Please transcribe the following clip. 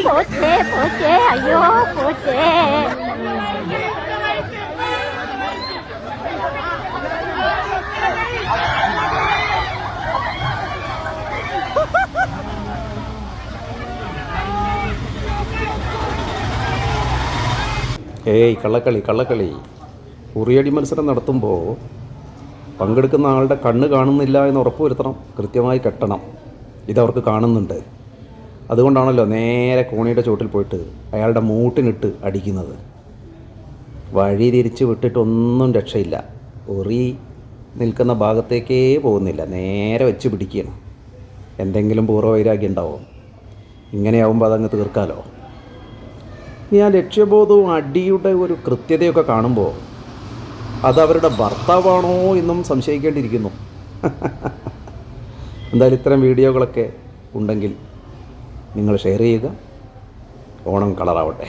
പോച്ചേ പോച്ചേ അയ്യോ പോച്ചേ. ഏയ് കള്ളക്കളി. ഉറിയടി മത്സരം നടത്തുമ്പോൾ പങ്കെടുക്കുന്ന ആളുടെ കണ്ണ് കാണുന്നില്ല എന്ന് ഉറപ്പ് വരുത്തണം. കൃത്യമായി കെട്ടണം. ഇതവർക്ക് കാണുന്നുണ്ട്. അതുകൊണ്ടാണല്ലോ നേരെ കോണിയുടെ ചോട്ടിൽ പോയിട്ട് അയാളുടെ മൂട്ടിനിട്ട് അടിക്കുന്നത്. വഴി തിരിച്ച് വിട്ടിട്ടൊന്നും രക്ഷയില്ല. ഉറി നിൽക്കുന്ന ഭാഗത്തേക്കേ പോകുന്നില്ല. നേരെ വെച്ച് പിടിക്കണം. എന്തെങ്കിലും പൂർവ്വവൈരാഗ്യം ഉണ്ടാവും. ഇങ്ങനെയാവുമ്പോൾ അതങ്ങ് തീർക്കാമല്ലോ. ഇനി ആ ലക്ഷ്യബോധവും അടിയുടെ ഒരു കൃത്യതയൊക്കെ കാണുമ്പോൾ അതവരുടെ ഭർത്താവാണോ എന്നും സംശയിക്കേണ്ടിയിരിക്കുന്നു. എന്തായാലും ഇത്തരം വീഡിയോകളൊക്കെ ഉണ്ടെങ്കിൽ നിങ്ങൾ ഷെയർ ചെയ്യുക. ഓണം കളറാവട്ടെ.